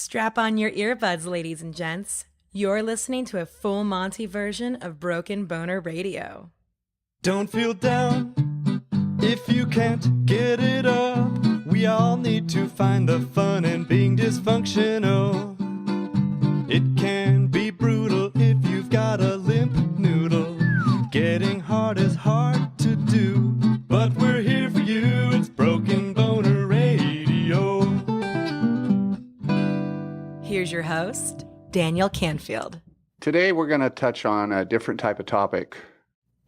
Strap on your earbuds, ladies and gents. You're listening to a full Monty version of Broken Boner Radio. Don't feel down if you can't get it up. We all need to find the fun in being dysfunctional. It can be brutal if you've got a limp noodle. Getting hard is hard to do, but we're here for you. It's Broken Boner Radio. Here's your host, Daniel Canfield. Today we're going to touch on a different type of topic,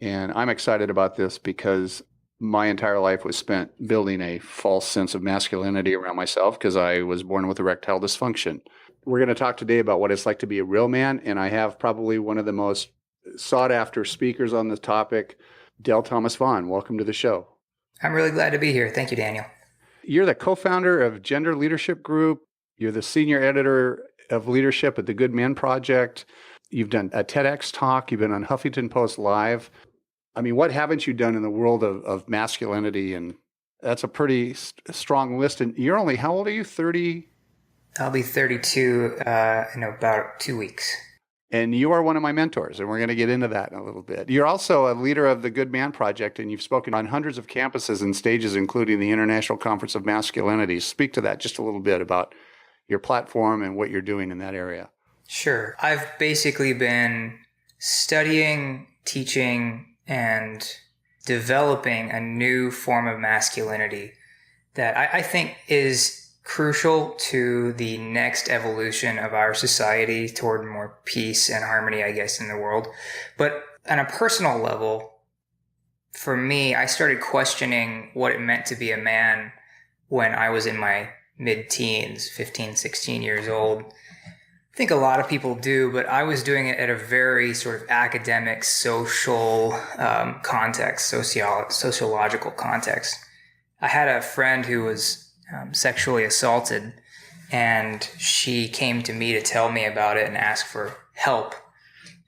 and I'm excited about this because my entire life was spent building a false sense of masculinity around myself because I was born with erectile dysfunction. We're going to talk today about what it's like to be a real man, and I have probably one of the most sought-after speakers on this topic, Thomas Vaughn. Welcome to the show. I'm really glad to be here. Thank you, Daniel. You're the co-founder of Gender Leadership Group. You're the senior editor of leadership at the Good Men Project. You've done a TEDx talk. You've been on Huffington Post Live. I mean, what haven't you done in the world of masculinity? And that's a pretty strong list. And you're only, how old are you? 30? I'll be 32 in about 2 weeks. And you are one of my mentors, and we're going to get into that in a little bit. You're also a leader of the Good Man Project, and you've spoken on hundreds of campuses and stages, including the International Conference of Masculinity. Speak to that just a little bit about your platform and what you're doing in that area. Sure. I've basically been studying, teaching, and developing a new form of masculinity that I think is crucial to the next evolution of our society toward more peace and harmony, I guess, in the world. But on a personal level, for me, I started questioning what it meant to be a man when I was in my mid-teens, 15, 16 years old. I think a lot of people do, but I was doing it at a very sort of academic, social context, sociological context. I had a friend who was sexually assaulted, and she came to me to tell me about it and ask for help.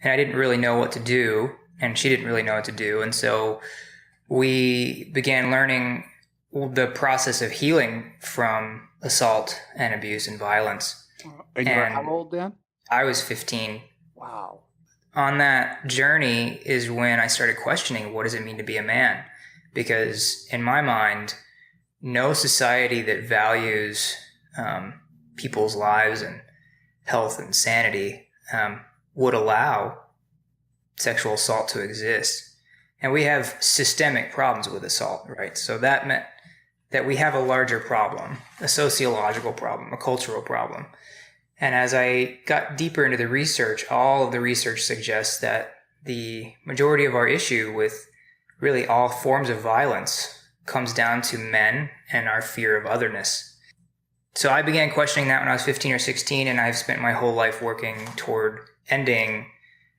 And I didn't really know what to do, and she didn't really know what to do. And so we began learning the process of healing from assault and abuse and violence. And you were how old then? I was 15. Wow. On that journey is when I started questioning, what does it mean to be a man? Because in my mind, no society that values people's lives and health and sanity would allow sexual assault to exist. And we have systemic problems with assault, right? So that meant that we have a larger problem, a sociological problem, a cultural problem. And as I got deeper into the research, all of the research suggests that the majority of our issue with really all forms of violence comes down to men and our fear of otherness. So I began questioning that when I was 15 or 16, and I've spent my whole life working toward ending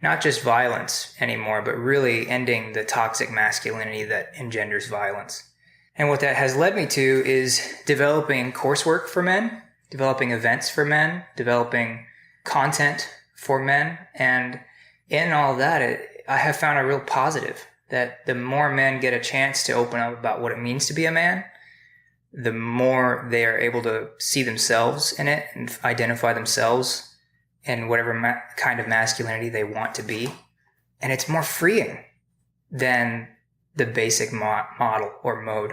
not just violence anymore, but really ending the toxic masculinity that engenders violence. And what that has led me to is developing coursework for men, developing events for men, developing content for men. And in all that, I have found a real positive that the more men get a chance to open up about what it means to be a man, the more they are able to see themselves in it and identify themselves in whatever kind of masculinity they want to be. And it's more freeing than the basic model or mode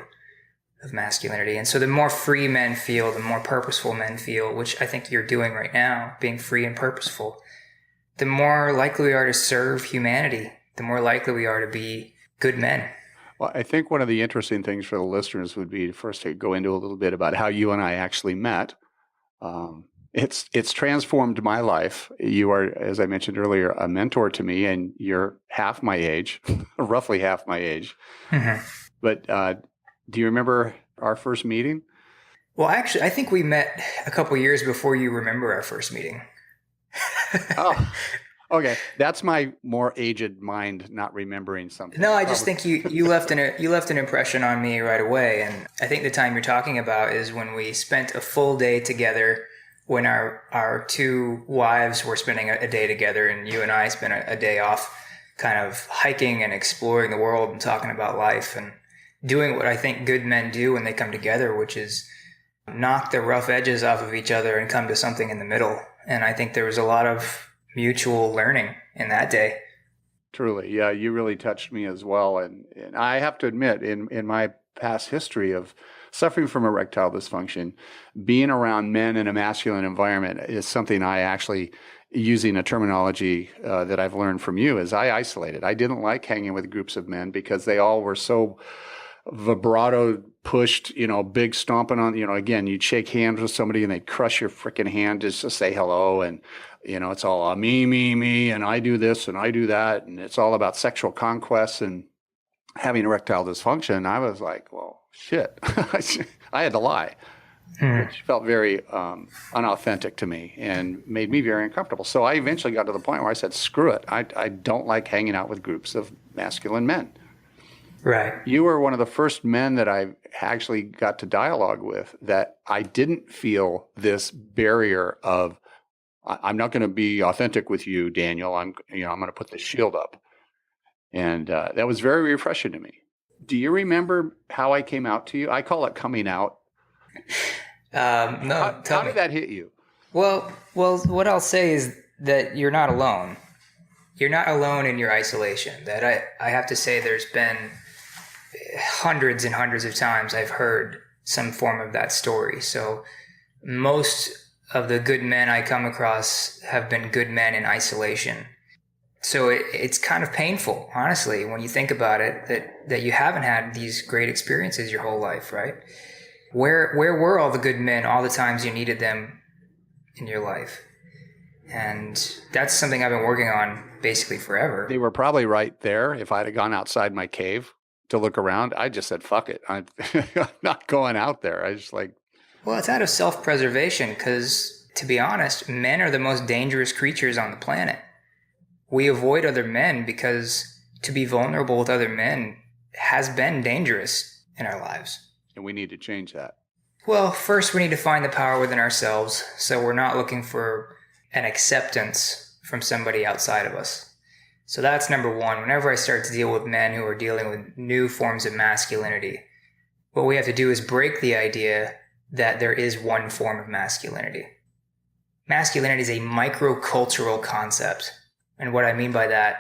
of masculinity. And so the more free men feel, the more purposeful men feel, which I think you're doing right now, being free and purposeful, the more likely we are to serve humanity, the more likely we are to be good men. Well, I think one of the interesting things for the listeners would be first to go into a little bit about how you and I actually met. It's transformed my life. You are, as I mentioned earlier, a mentor to me, and you're half my age, roughly half my age. Mm-hmm. But do you remember our first meeting? Well, actually, I think we met a couple years before you remember our first meeting. Oh, okay. That's my more aged mind not remembering something. No, I just think you left an impression on me right away. And I think the time you're talking about is when we spent a full day together, when our two wives were spending a day together, and you and I spent a day off kind of hiking and exploring the world and talking about life and doing what I think good men do when they come together, which is knock the rough edges off of each other and come to something in the middle. And I think there was a lot of mutual learning in that day. Truly. Yeah, you really touched me as well. And I have to admit, in my past history of suffering from erectile dysfunction, being around men in a masculine environment is something I actually, using a terminology that I've learned from you, is I isolated. I didn't like hanging with groups of men because they all were so vibrato pushed, big stomping on, again, you'd shake hands with somebody and they'd crush your freaking hand just to say hello. And, it's all me, and I do this and I do that. And it's all about sexual conquest and having erectile dysfunction. I was like, well, shit, I had to lie, which felt very unauthentic to me and made me very uncomfortable. So I eventually got to the point where I said, screw it. I don't like hanging out with groups of masculine men. Right. You were one of the first men that I actually got to dialogue with that I didn't feel this barrier of, I'm not going to be authentic with you, Daniel. I'm going to put the shield up. And that was very refreshing to me. Do you remember how I came out to you? I call it coming out. No. How did that hit you? Well, what I'll say is that you're not alone. You're not alone in your isolation. That I have to say there's been hundreds and hundreds of times I've heard some form of that story. So most of the good men I come across have been good men in isolation. So it's kind of painful, honestly, when you think about it, that you haven't had these great experiences your whole life, right? Where were all the good men all the times you needed them in your life? And that's something I've been working on basically forever. They were probably right there. If I'd have gone outside my cave to look around, I just said, fuck it. I'm not going out there. I just Well, it's out of self-preservation because, to be honest, men are the most dangerous creatures on the planet. We avoid other men because to be vulnerable with other men has been dangerous in our lives. And we need to change that. Well, first we need to find the power within ourselves, so we're not looking for an acceptance from somebody outside of us. So that's number one. Whenever I start to deal with men who are dealing with new forms of masculinity, what we have to do is break the idea that there is one form of masculinity. Masculinity is a microcultural concept. And what I mean by that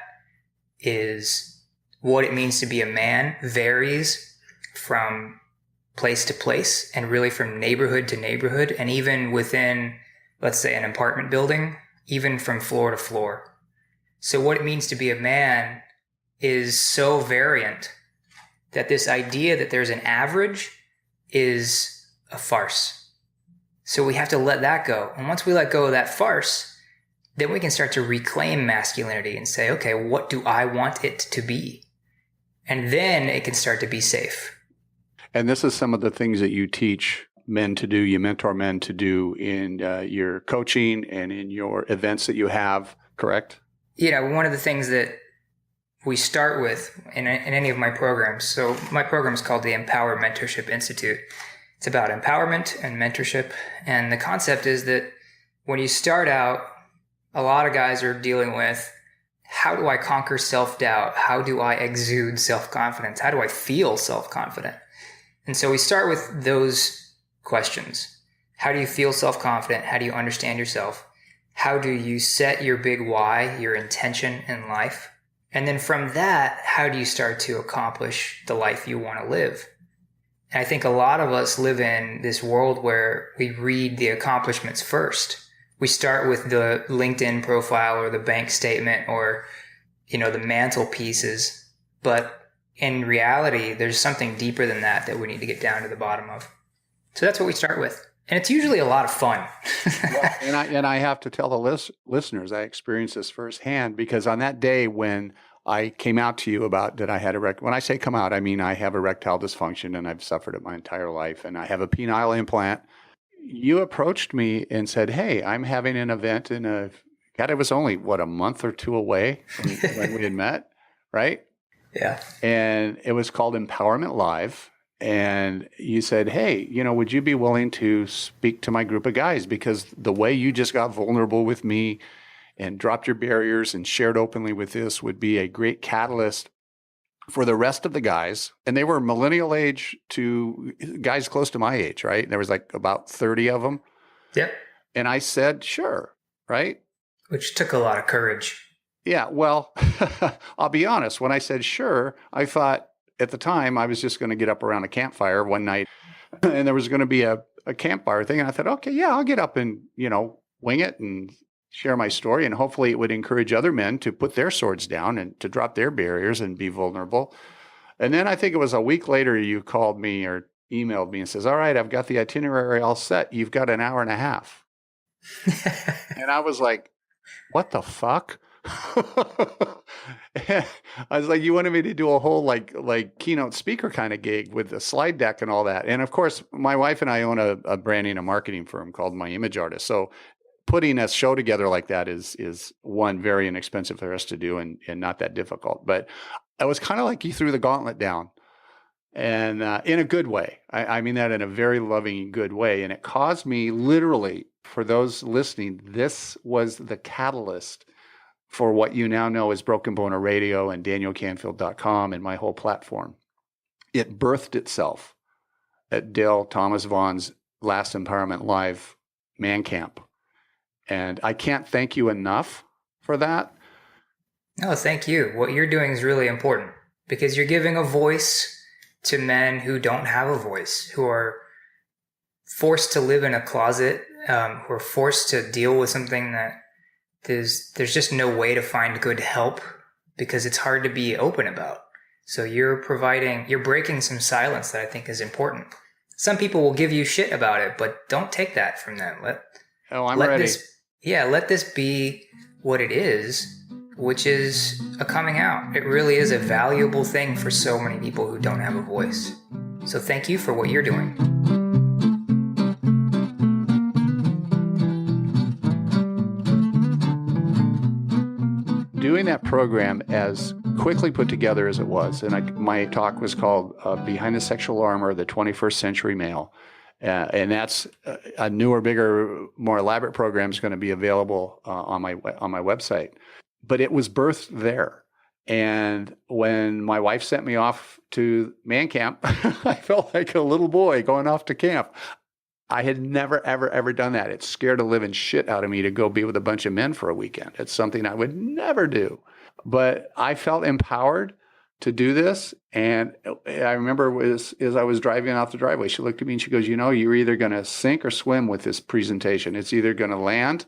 is what it means to be a man varies from place to place and really from neighborhood to neighborhood, and even within, let's say, an apartment building, even from floor to floor. So what it means to be a man is so variant that this idea that there's an average is a farce. So we have to let that go. And once we let go of that farce, then we can start to reclaim masculinity and say, okay, what do I want it to be? And then it can start to be safe. And this is some of the things that you teach men to do, you mentor men to do in your coaching and in your events that you have, correct? One of the things that we start with in any of my programs, so my program is called the Empower Mentorship Institute. It's about empowerment and mentorship. And the concept is that when you start out, a lot of guys are dealing with, how do I conquer self-doubt? How do I exude self-confidence? How do I feel self-confident? And so we start with those questions. How do you feel self-confident? How do you understand yourself? How do you set your big why, your intention in life? And then from that, how do you start to accomplish the life you want to live? And I think a lot of us live in this world where we read the accomplishments first. We start with the LinkedIn profile or the bank statement or, the mantelpieces. But in reality, there's something deeper than that we need to get down to the bottom of. So that's what we start with. And it's usually a lot of fun. and I have to tell the listeners, I experienced this firsthand because on that day when I came out to you about that I had when I say come out, I mean I have erectile dysfunction and I've suffered it my entire life and I have a penile implant. You approached me and said, hey, I'm having an event it was only, a month or two away when we had met, right? Yeah. And it was called Empowerment Live. And you said, hey, would you be willing to speak to my group of guys? Because the way you just got vulnerable with me and dropped your barriers and shared openly with this would be a great catalyst for the rest of the guys, and they were millennial age to guys close to my age, right? There was like about 30 of them. Yep. And I said, sure, right? Which took a lot of courage. Yeah, well, I'll be honest. When I said sure, I thought at the time I was just going to get up around a campfire one night and there was going to be a campfire thing. And I thought, okay, yeah, I'll get up and, wing it and share my story. And hopefully it would encourage other men to put their swords down and to drop their barriers and be vulnerable. And then I think it was a week later, you called me or emailed me and says, all right, I've got the itinerary all set. You've got an hour and a half. And I was like, what the fuck? I was like, you wanted me to do a whole like keynote speaker kind of gig with the slide deck and all that. And of course, my wife and I own a branding and marketing firm called My Image Artist. So putting a show together like that is one, very inexpensive for us to do and not that difficult. But it was kind of like you threw the gauntlet down, and in a good way. I mean that in a very loving, good way. And it caused me literally, for those listening, this was the catalyst for what you now know as Broken Boner Radio and DanielCanfield.com and my whole platform. It birthed itself at Dale Thomas Vaughn's last Empowerment Live Man Camp. And I can't thank you enough for that. No, thank you. What you're doing is really important because you're giving a voice to men who don't have a voice, who are forced to live in a closet, who are forced to deal with something that there's just no way to find good help because it's hard to be open about. So you're breaking some silence that I think is important. Some people will give you shit about it, but don't take that from them. I'm ready. Let this be what it is, which is a coming out. It really is a valuable thing for so many people who don't have a voice. So thank you for what you're doing. Doing that program as quickly put together as it was, and my talk was called Behind the Sexual Armor, the 21st Century Male. And that's a newer, bigger, more elaborate program is going to be available on my website. But it was birthed there. And when my wife sent me off to man camp, I felt like a little boy going off to camp. I had never, ever, ever done that. It scared the living shit out of me to go be with a bunch of men for a weekend. It's something I would never do. But I felt empowered to do this. And I remember as I was driving off the driveway, she looked at me and she goes, you're either going to sink or swim with this presentation. It's either going to land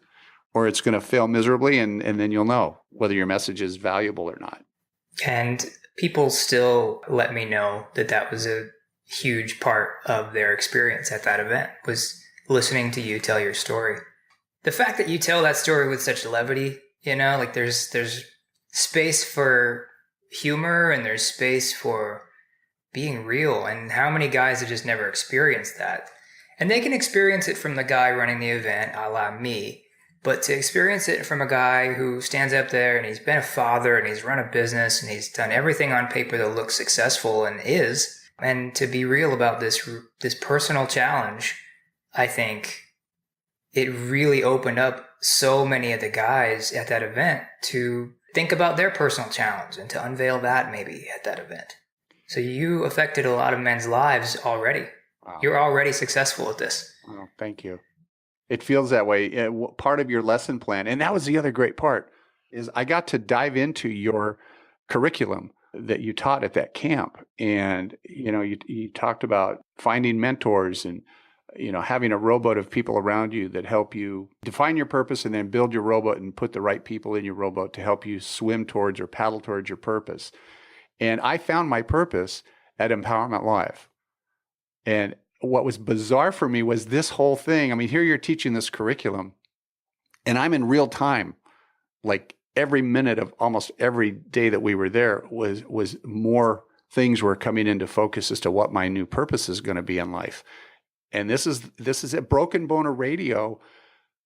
or it's going to fail miserably. And then you'll know whether your message is valuable or not. And people still let me know that was a huge part of their experience at that event, was listening to you tell your story. The fact that you tell that story with such levity, like there's space for humor and there's space for being real. And how many guys have just never experienced that? And they can experience it from the guy running the event, a la me. But to experience it from a guy who stands up there and he's been a father and he's run a business and he's done everything on paper that looks successful and is, and to be real about this personal challenge, I think it really opened up so many of the guys at that event to think about their personal challenge and to unveil that maybe at that event. So you affected a lot of men's lives already. Wow. You're already successful at this. Oh, thank you. It feels that way. Part of your lesson plan, and that was the other great part, is I got to dive into your curriculum that you taught at that camp. And, you talked about finding mentors and, having a rowboat of people around you that help you define your purpose and then build your rowboat and put the right people in your rowboat to help you swim towards or paddle towards your purpose. And I found my purpose at Empowerment Live. And what was bizarre for me was this whole thing. I mean, here you're teaching this curriculum and I'm in real time, like every minute of almost every day that we were there was more things were coming into focus as to what my new purpose is going to be in life. And this is it. Broken Boner Radio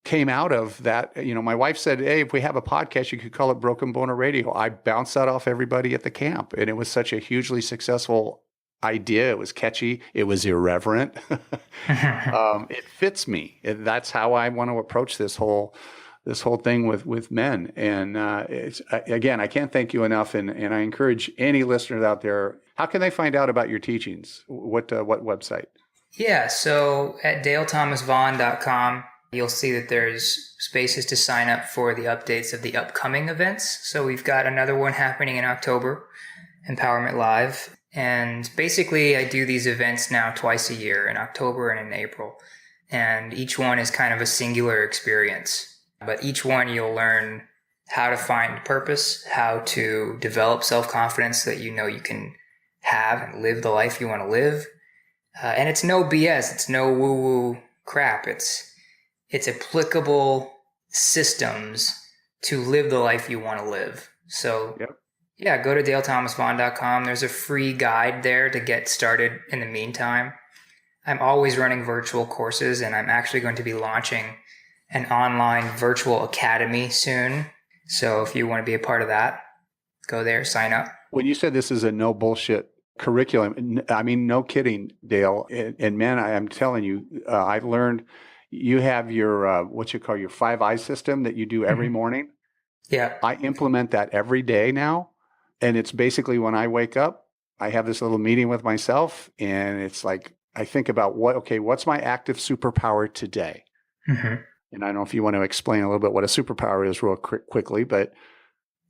came out of that. My wife said, hey, if we have a podcast, you could call it Broken Boner Radio. I bounced that off everybody at the camp. And it was such a hugely successful idea. It was catchy. It was irreverent. It fits me. That's how I want to approach this whole this whole thing with men. And again, I can't thank you enough. And I encourage any listeners out there, how can they find out about your teachings? What website? Yeah, so at dalethomasvaughn.com, you'll see that there's spaces to sign up for the updates of the upcoming events. So we've got another one happening in October, Empowerment Live. And basically, I do these events now twice a year, in October and in April. And each one is kind of a singular experience. But each one you'll learn how to find purpose, how to develop self-confidence so that you know you can have and live the life you want to live. And it's no BS. It's no woo-woo crap. It's applicable systems to live the life you want to live. So yeah, go to dalethomasvaughn.com. There's a free guide there to get started in the meantime. I'm always running virtual courses, and I'm actually going to be launching an online virtual academy soon. So if you want to be a part of that, go there, sign up. When you said this is a no bullshit curriculum, I mean, no kidding, Dale. And man, I'm telling you, I've learned you have your, what you call your 5 eye system that you do every morning. Yeah. I implement that every day now. And it's basically when I wake up, I have this little meeting with myself, and it's like, I think about what's my active superpower today? Mm-hmm. And I don't know if you want to explain a little bit what a superpower is real quickly, but.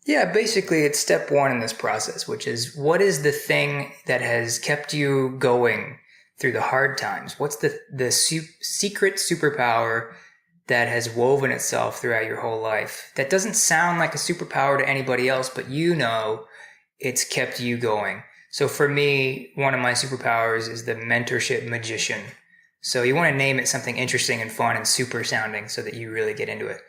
Yeah, basically it's step 1 in this process, which is what is the thing that has kept you going through the hard times? What's the secret superpower that has woven itself throughout your whole life? That doesn't sound like a superpower to anybody else, but you know it's kept you going. So for me, one of my superpowers is the mentorship magician. So you want to name it something interesting and fun and super sounding so that you really get into it.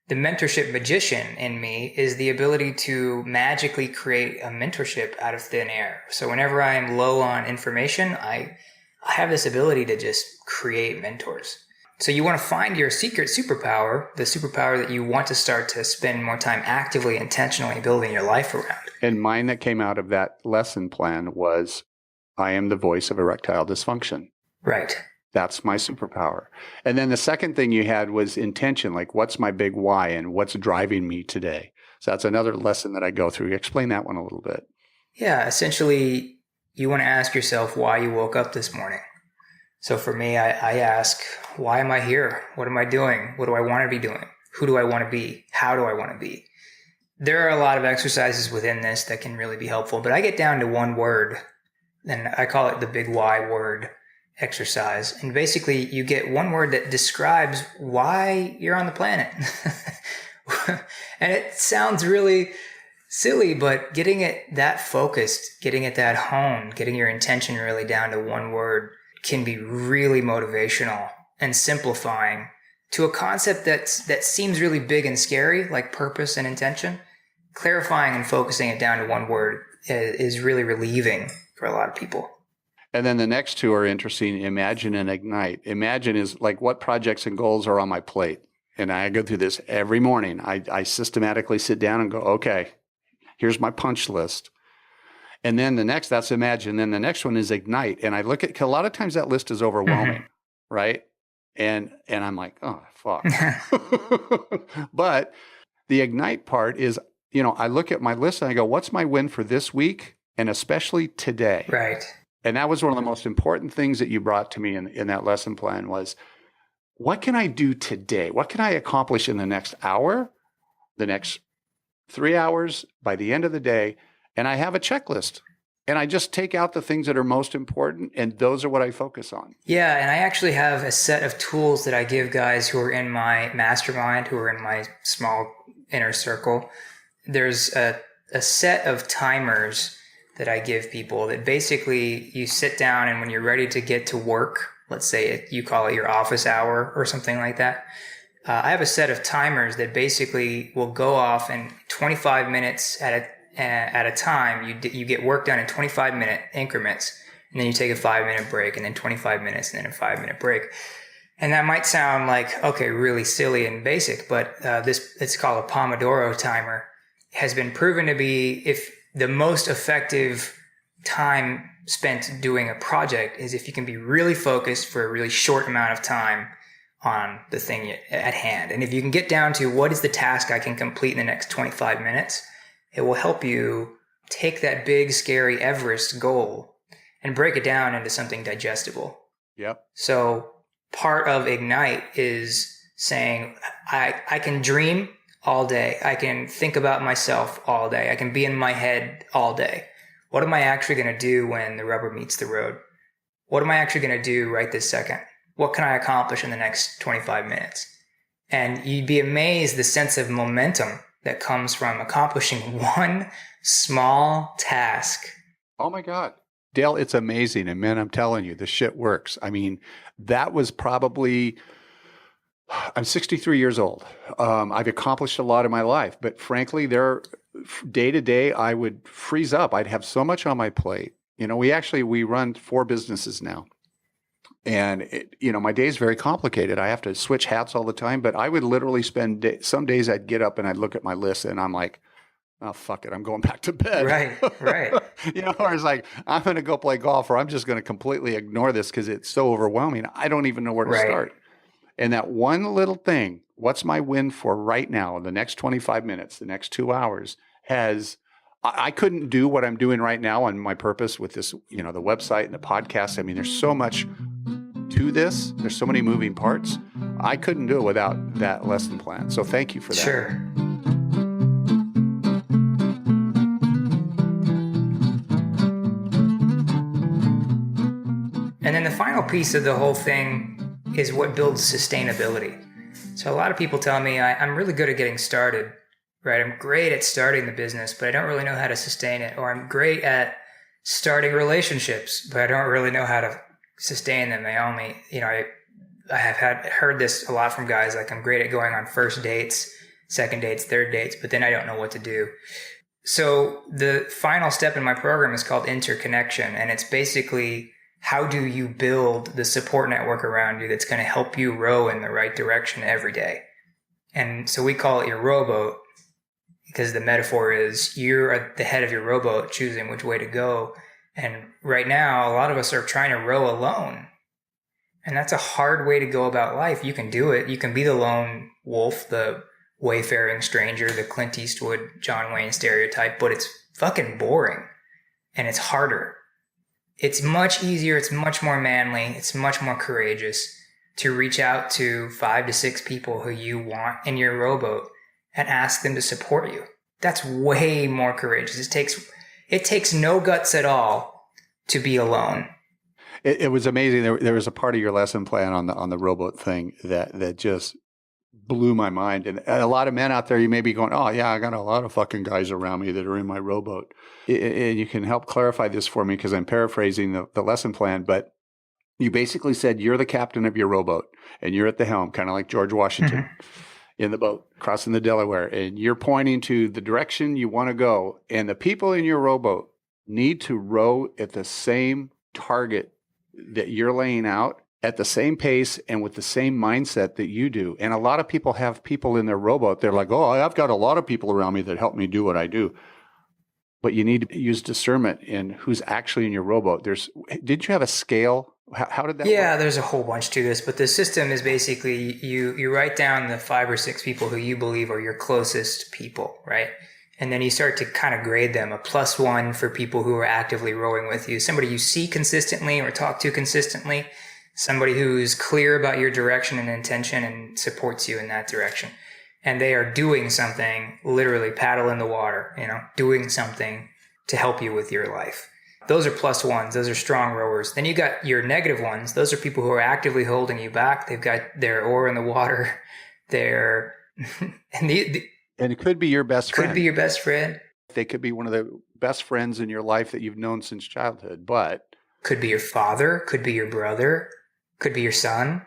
The mentorship magician in me is the ability to magically create a mentorship out of thin air. So whenever I am low on information, I have this ability to just create mentors. So you want to find your secret superpower, the superpower that you want to start to spend more time actively, intentionally building your life around. And mine that came out of that lesson plan was, I am the voice of erectile dysfunction. Right. That's my superpower. And then the second thing you had was intention, like what's my big why and what's driving me today? So that's another lesson that I go through. Explain that one a little bit. Yeah, essentially, you want to ask yourself why you woke up this morning. So for me, I ask, why am I here? What am I doing? What do I want to be doing? Who do I want to be? How do I want to be? There are a lot of exercises within this that can really be helpful, but I get down to one word, and I call it the big why word exercise. And basically, you get one word that describes why you're on the planet. And it sounds really silly, but getting it that focused, getting it that honed, getting your intention really down to one word can be really motivational and simplifying to a concept that seems really big and scary, like purpose and intention. Clarifying and focusing it down to one word is really relieving for a lot of people. And then the next two are interesting, imagine and ignite. Imagine is like what projects and goals are on my plate. And I go through this every morning. I systematically sit down and go, okay, here's my punch list. And then that's imagine. Then the next one is ignite. And I look at, a lot of times that list is overwhelming, right? And I'm like, oh, fuck. But the ignite part is, I look at my list and I go, what's my win for this week? And especially today. Right. And that was one of the most important things that you brought to me in that lesson plan was, what can I do today? What can I accomplish in the next hour, the next 3 hours, by the end of the day? And I have a checklist. And I just take out the things that are most important, and those are what I focus on. Yeah, and I actually have a set of tools that I give guys who are in my mastermind, who are in my small inner circle. There's a set of timers that I give people that basically you sit down, and when you're ready to get to work, let's say you call it your office hour or something like that, I have a set of timers that basically will go off in 25 minutes at a time. You get work done in 25-minute increments, and then you take a 5-minute break, and then 25 minutes, and then a 5-minute break. And that might sound like, okay, really silly and basic, but it's called a Pomodoro timer. It has been proven to be the most effective time spent doing a project is if you can be really focused for a really short amount of time on the thing at hand. And if you can get down to what is the task I can complete in the next 25 minutes, it will help you take that big, scary Everest goal and break it down into something digestible. Yep. So part of Ignite is saying, I can dream all day. I can think about myself all day. I can be in my head all day. What am I actually going to do when the rubber meets the road? What am I actually going to do right this second? What can I accomplish in the next 25 minutes? And you'd be amazed the sense of momentum that comes from accomplishing one small task. Oh my God. Dale, it's amazing. And man, I'm telling you, the shit works. I mean, that was probably, I'm 63 years old. I've accomplished a lot in my life, but frankly, day to day, I would freeze up. I'd have so much on my plate. You know, we run 4 businesses now. And, my day is very complicated. I have to switch hats all the time, but I would literally spend some days I'd get up and I'd look at my list and I'm like, oh, fuck it, I'm going back to bed. Right. Or it's like, I'm going to go play golf or I'm just going to completely ignore this because it's so overwhelming. I don't even know where to start. And that one little thing, what's my win for right now, the next 25 minutes, the next 2 hours, I couldn't do what I'm doing right now on my purpose with this, the website and the podcast. I mean, there's so much to this. There's so many moving parts. I couldn't do it without that lesson plan. So thank you for that. Sure. And then the final piece of the whole thing is what builds sustainability. So a lot of people tell me I'm really good at getting started, right? I'm great at starting the business, but I don't really know how to sustain it. Or I'm great at starting relationships, but I don't really know how to sustain them. I have heard this a lot from guys, like I'm great at going on first dates, second dates, third dates, but then I don't know what to do. So the final step in my program is called interconnection. And it's basically, how do you build the support network around you that's going to help you row in the right direction every day? And so we call it your rowboat, because the metaphor is you're at the head of your rowboat choosing which way to go. And right now, a lot of us are trying to row alone. And that's a hard way to go about life. You can do it. You can be the lone wolf, the wayfaring stranger, the Clint Eastwood, John Wayne stereotype, but it's fucking boring and it's harder. It's much easier. It's much more manly. It's much more courageous to reach out to 5 to 6 people who you want in your rowboat and ask them to support you. That's way more courageous. It takes no guts at all to be alone. It was amazing. There was a part of your lesson plan on the rowboat thing that just blew my mind. And a lot of men out there, you may be going, oh yeah, I got a lot of fucking guys around me that are in my rowboat. And you can help clarify this for me because I'm paraphrasing the lesson plan, but you basically said you're the captain of your rowboat and you're at the helm, kind of like George Washington in the boat crossing the Delaware, and you're pointing to the direction you want to go. And the people in your rowboat need to row at the same target that you're laying out, at the same pace and with the same mindset that you do. And a lot of people have people in their rowboat. They're like, oh, I've got a lot of people around me that help me do what I do. But you need to use discernment in who's actually in your rowboat. Did you have a scale? How did that work? Yeah, there's a whole bunch to this, but the system is basically you write down the 5 or 6 people who you believe are your closest people, right? And then you start to kind of grade them, a +1 for people who are actively rowing with you, somebody you see consistently or talk to consistently, somebody who's clear about your direction and intention and supports you in that direction. And they are doing something, literally paddle in the water, doing something to help you with your life. Those are +1s. Those are strong rowers. Then you got your negative ones. Those are people who are actively holding you back. They've got their oar in the water. And it could be your best friend. Could be your best friend. They could be one of the best friends in your life that you've known since childhood, but could be your father, could be your brother, could be your son,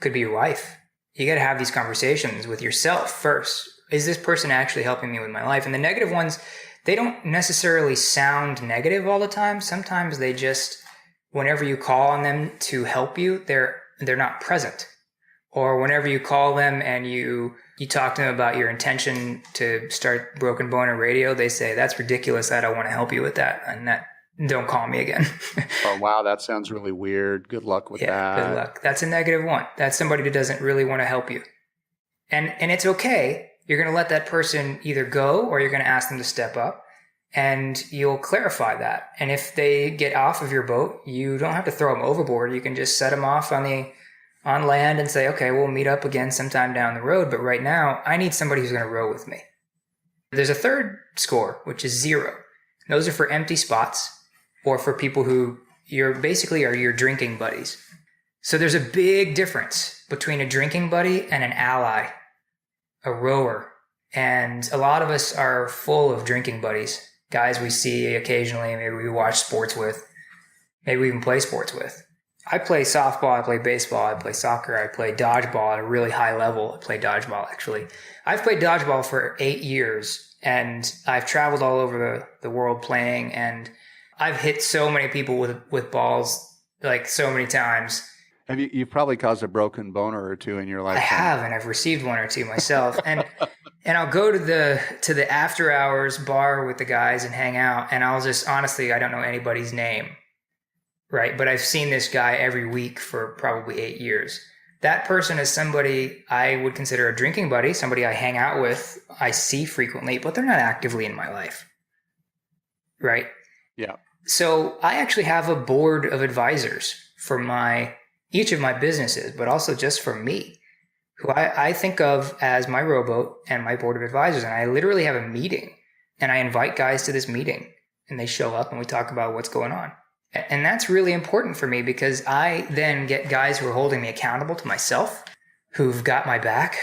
could be your wife. You got to have these conversations with yourself first. Is this person actually helping me with my life? And the negative ones, they don't necessarily sound negative all the time. Sometimes they just, whenever you call on them to help you, they're not present. Or whenever you call them and you talk to them about your intention to start Broken Boner Radio, they say, that's ridiculous. I don't want to help you with that. And don't call me again. Oh, wow. That sounds really weird. Good luck with that. Good luck. That's a negative one. That's somebody that doesn't really want to help you. And it's okay. You're going to let that person either go or you're going to ask them to step up, and you'll clarify that. And if they get off of your boat, you don't have to throw them overboard. You can just set them off on land and say, okay, we'll meet up again sometime down the road. But right now I need somebody who's going to row with me. There's a third score, which is 0. Those are for empty spots or for people who are your drinking buddies. So there's a big difference between a drinking buddy and an ally, a rower. And a lot of us are full of drinking buddies, guys we see occasionally, maybe we watch sports with, maybe we even play sports with. I play softball, I play baseball, I play soccer, I play dodgeball at a really high level. I play dodgeball, actually. I've played dodgeball for 8 years, and I've traveled all over the world playing, and I've hit so many people with balls, like so many times. You've probably caused a broken boner or two in your life. I have, and I've received one or two myself. And I'll go to the after hours bar with the guys and hang out, and I'll just, honestly, I don't know anybody's name, right? But I've seen this guy every week for probably 8 years. That person is somebody I would consider a drinking buddy, somebody I hang out with, I see frequently, but they're not actively in my life, right? Yeah. So I actually have a board of advisors for each of my businesses, but also just for me, who I think of as my rowboat and my board of advisors. And I literally have a meeting, and I invite guys to this meeting, and they show up and we talk about what's going on. And that's really important for me, because I then get guys who are holding me accountable to myself, who've got my back,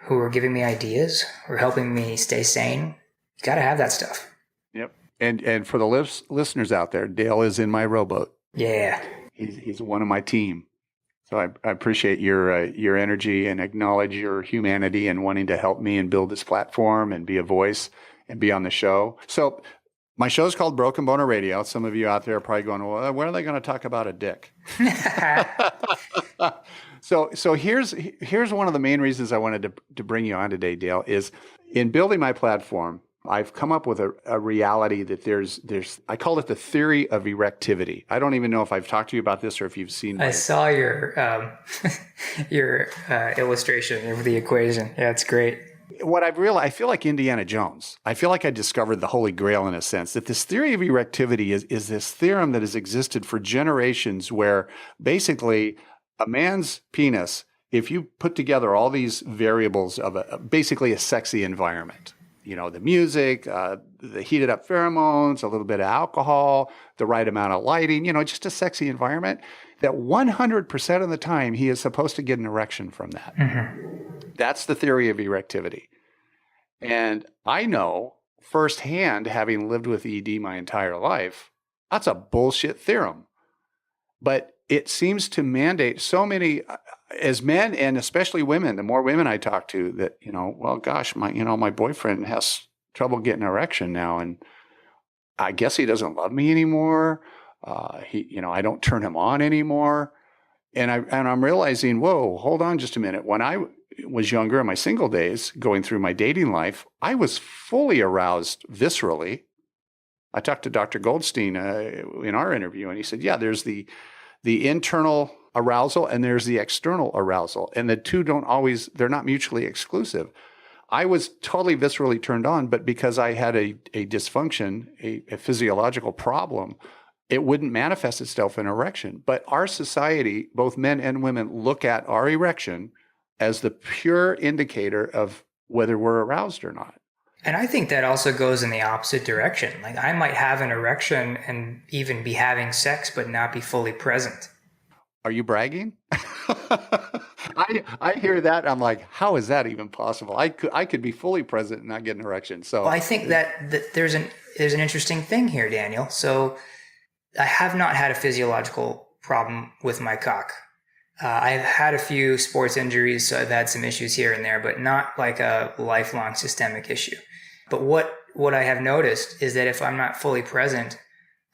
who are giving me ideas, who are helping me stay sane. You got to have that stuff. Yep. And for the listeners out there, Dale is in my rowboat. Yeah. He's one of my team. So I appreciate your energy and acknowledge your humanity and wanting to help me and build this platform and be a voice and be on the show. So my show is called Broken Boner Radio. Some of you out there are probably going, well, when are they going to talk about a dick? So here's one of the main reasons I wanted to bring you on today, Dale, is in building my platform, I've come up with a reality that there's I call it the theory of erectivity. I don't even know if I've talked to you about this or if you've seen. I saw your illustration of the equation. Yeah, it's great. What I've realized, I feel like Indiana Jones. I feel like I discovered the Holy Grail in a sense, that this theory of erectivity is this theorem that has existed for generations, where basically a man's penis, if you put together all these variables of basically a sexy environment, the music, the heated up pheromones, a little bit of alcohol, the right amount of lighting, just a sexy environment, that 100% of the time he is supposed to get an erection from that. Mm-hmm. That's the theory of erectivity. And I know firsthand, having lived with ED my entire life, that's a bullshit theorem. But it seems to mandate so many, as men and especially women, the more women I talk to, that, well, gosh, my boyfriend has trouble getting an erection now, and I guess he doesn't love me anymore. I don't turn him on anymore. And I'm realizing, whoa, hold on just a minute. When I was younger in my single days, going through my dating life, I was fully aroused viscerally. I talked to Dr. Goldstein in our interview, and he said, yeah, there's the internal arousal and there's the external arousal. And the two they're not mutually exclusive. I was totally viscerally turned on, but because I had a dysfunction, a physiological problem, it wouldn't manifest itself in erection. But our society, both men and women, look at our erection as the pure indicator of whether we're aroused or not. And I think that also goes in the opposite direction. Like, I might have an erection and even be having sex, but not be fully present. Are you bragging? I hear that. I'm like, how is that even possible? I could be fully present and not get an erection. So I think that there's an interesting thing here, Daniel. So I have not had a physiological problem with my cock. I've had a few sports injuries, so I've had some issues here and there, but not like a lifelong systemic issue. But what I have noticed is that if I'm not fully present,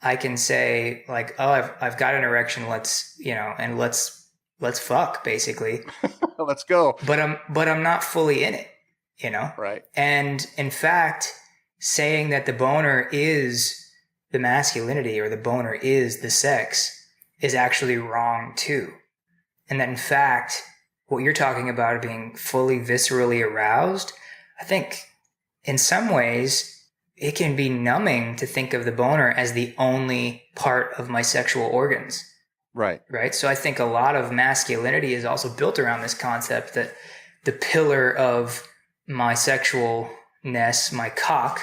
I can say like, oh, I've got an erection. Let's fuck, basically. Let's go. But I'm not fully in it, Right. And in fact, saying that the boner is the masculinity or the boner is the sex is actually wrong too. And that in fact, what you're talking about being fully viscerally aroused, I think in some ways it can be numbing to think of the boner as the only part of my sexual organs. Right. Right. So I think a lot of masculinity is also built around this concept that the pillar of my sexualness, my cock,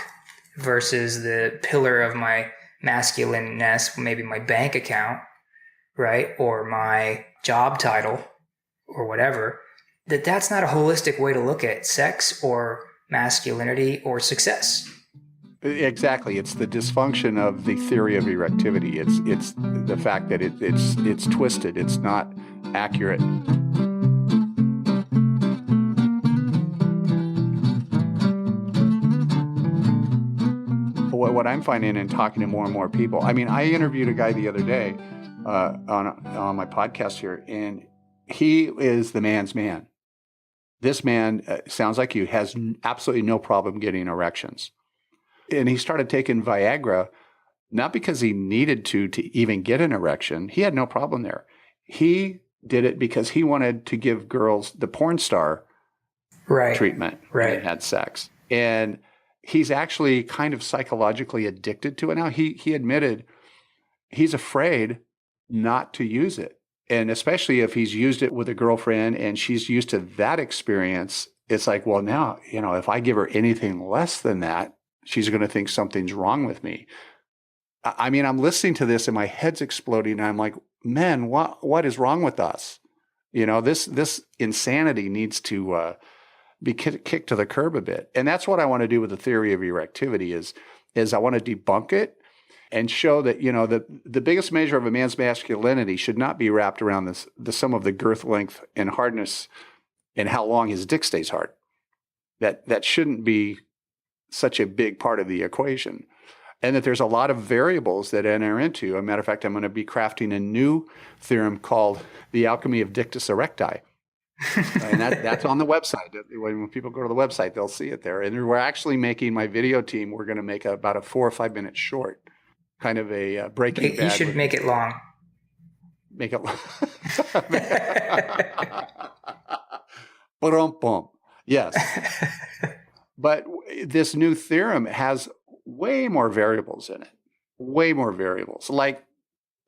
versus the pillar of my masculineness, maybe my bank account, right? Or my job title or whatever, that's not a holistic way to look at sex or masculinity or success. Exactly. It's the dysfunction of the theory of erectivity. It's the fact that it's twisted. It's not accurate. What I'm finding in talking to more and more people, I mean, I interviewed a guy the other day on my podcast here, and he is the man's man. This man sounds like you, has absolutely no problem getting erections. And he started taking Viagra, not because he needed to even get an erection. He had no problem there. He did it because he wanted to give girls the porn star treatment when they had sex. And he's actually kind of psychologically addicted to it now. He admitted he's afraid not to use it. And especially if he's used it with a girlfriend and she's used to that experience, it's like, well, now, if I give her anything less than that, she's going to think something's wrong with me. I mean, I'm listening to this and my head's exploding. And I'm like, man, what is wrong with us? This insanity needs to be kicked to the curb a bit. And that's what I want to do with the theory of erectivity is I want to debunk it and show that, the biggest measure of a man's masculinity should not be wrapped around the sum of the girth, length, and hardness and how long his dick stays hard. That shouldn't be such a big part of the equation. And that there's a lot of variables that enter into. As a matter of fact, I'm going to be crafting a new theorem called the alchemy of dictus erecti. And that's on the website. When people go to the website, they'll see it there. And we're actually making, my video team, we're going to make about a 4 or 5 minute short, kind of a Breaking Bad. You should make it long. Make it long. Ba-dum-bum. Yes. But this new theorem has way more variables in it, way more variables, like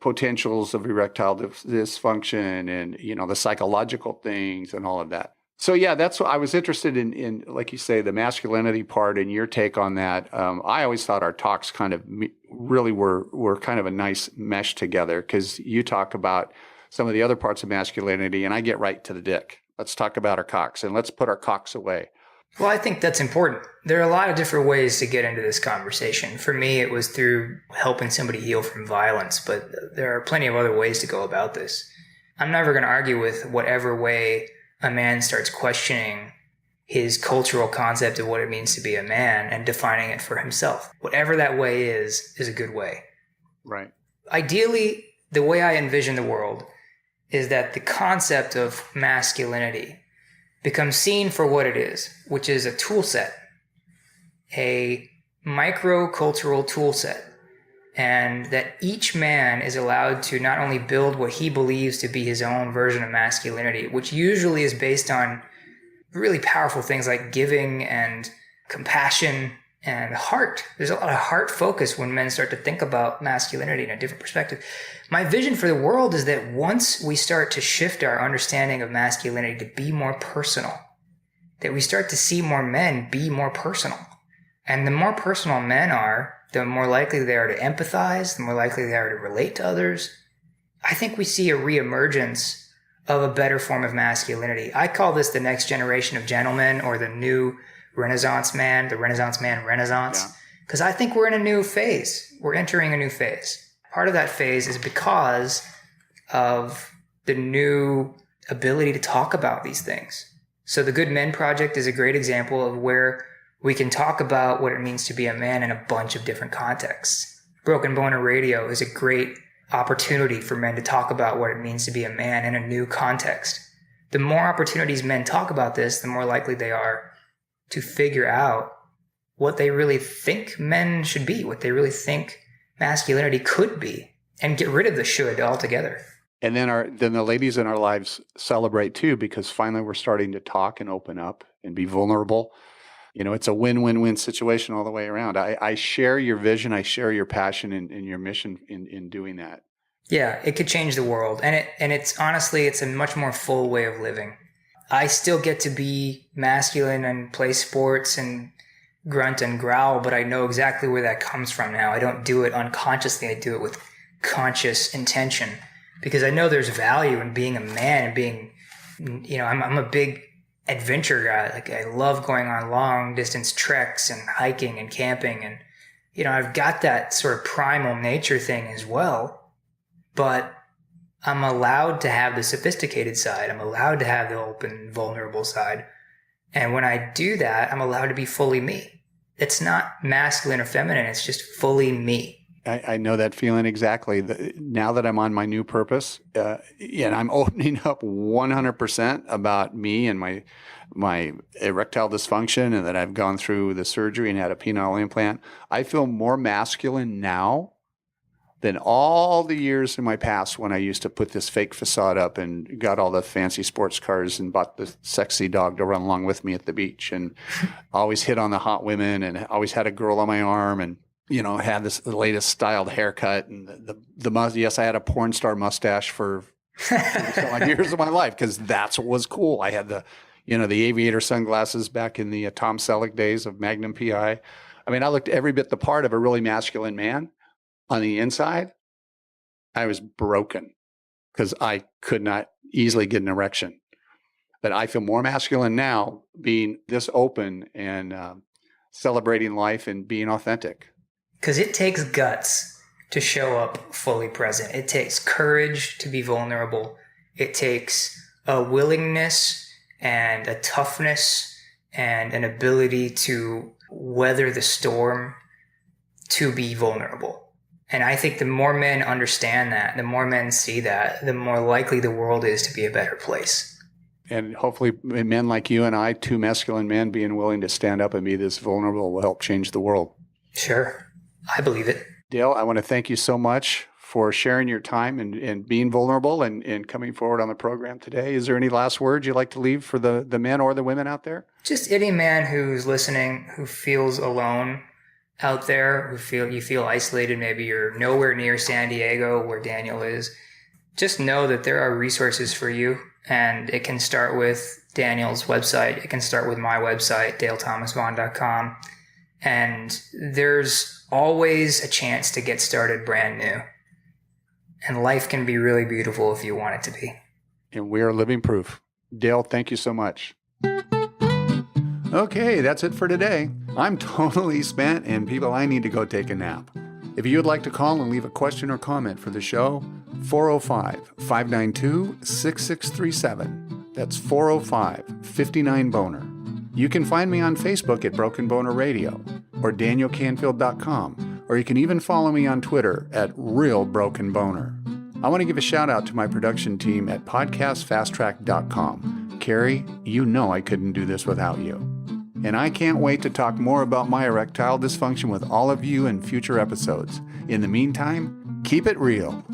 potentials of erectile dysfunction and, the psychological things and all of that. So, yeah, that's what I was interested in, like you say, the masculinity part and your take on that. I always thought our talks kind of really were kind of a nice mesh together because you talk about some of the other parts of masculinity and I get right to the dick. Let's talk about our cocks and let's put our cocks away. Well, I think that's important. There are a lot of different ways to get into this conversation. For me, it was through helping somebody heal from violence, but there are plenty of other ways to go about this. I'm never going to argue with whatever way a man starts questioning his cultural concept of what it means to be a man and defining it for himself. Whatever that way is a good way. Right. Ideally, the way I envision the world is that the concept of masculinity becomes seen for what it is, which is a tool set, a micro-cultural tool set, and that each man is allowed to not only build what he believes to be his own version of masculinity, which usually is based on really powerful things like giving and compassion and heart. There's a lot of heart focus when men start to think about masculinity in a different perspective. My vision for the world is that once we start to shift our understanding of masculinity to be more personal, that we start to see more men be more personal. And the more personal men are, the more likely they are to empathize, the more likely they are to relate to others. I think we see a reemergence of a better form of masculinity. I call this the next generation of gentlemen, or the new Renaissance man, the Renaissance man renaissance, because I think we're in a new phase. We're entering a new phase. Part of that phase is because of the new ability to talk about these things. So the Good Men Project is a great example of where we can talk about what it means to be a man in a bunch of different contexts. Broken Boner Radio is a great opportunity for men to talk about what it means to be a man in a new context. The more opportunities men talk about this, the more likely they are to figure out what they really think men should be, what they really think masculinity could be, and get rid of the should altogether. And then the ladies in our lives celebrate too, because finally we're starting to talk and open up and be vulnerable. It's a win-win-win situation all the way around. I share your vision. I share your passion and your mission in doing that. Yeah, it could change the world. And it's honestly, it's a much more full way of living. I still get to be masculine and play sports and grunt and growl, but I know exactly where that comes from now. I don't do it unconsciously. I do it with conscious intention, because I know there's value in being a man and being, I'm a big adventure guy. Like, I love going on long distance treks and hiking and camping. And, I've got that sort of primal nature thing as well, but I'm allowed to have the sophisticated side. I'm allowed to have the open, vulnerable side. And when I do that, I'm allowed to be fully me. It's not masculine or feminine. It's just fully me. I know that feeling exactly. Now that I'm on my new purpose, and I'm opening up 100% about me and my erectile dysfunction, and that I've gone through the surgery and had a penile implant, I feel more masculine now than all the years in my past when I used to put this fake facade up and got all the fancy sports cars and bought the sexy dog to run along with me at the beach, and always hit on the hot women and always had a girl on my arm, and had the latest styled haircut and the yes, I had a porn star mustache for so many years of my life, because that's what was cool. I had the aviator sunglasses back in the Tom Selleck days of Magnum PI. I mean, I looked every bit the part of a really masculine man. On the inside, I was broken because I could not easily get an erection. But I feel more masculine now, being this open and celebrating life and being authentic. Because it takes guts to show up fully present. It takes courage to be vulnerable. It takes a willingness and a toughness and an ability to weather the storm to be vulnerable. And I think the more men understand that, the more men see that, the more likely the world is to be a better place. And hopefully men like you and I, two masculine men, being willing to stand up and be this vulnerable, will help change the world. Sure. I believe it. Dale, I want to thank you so much for sharing your time and being vulnerable and coming forward on the program today. Is there any last words you'd like to leave for the men or the women out there? Just any man who's listening, who feels alone out there, you feel isolated. Maybe you're nowhere near San Diego where Daniel is. Just know that there are resources for you, and it can start with Daniel's website. It can start with my website, dalethomasvaughn.com. And there's always a chance to get started brand new. And life can be really beautiful if you want it to be. And we are living proof. Dale, thank you so much. Okay, that's it for today. I'm totally spent, and people, I need to go take a nap. If you would like to call and leave a question or comment for the show, 405-592-6637. That's 405-59-BONER. You can find me on Facebook at Broken Boner Radio or DanielCanfield.com, or you can even follow me on Twitter at RealBrokenBoner. I want to give a shout out to my production team at PodcastFastTrack.com. Carrie, you know I couldn't do this without you. And I can't wait to talk more about my erectile dysfunction with all of you in future episodes. In the meantime, keep it real.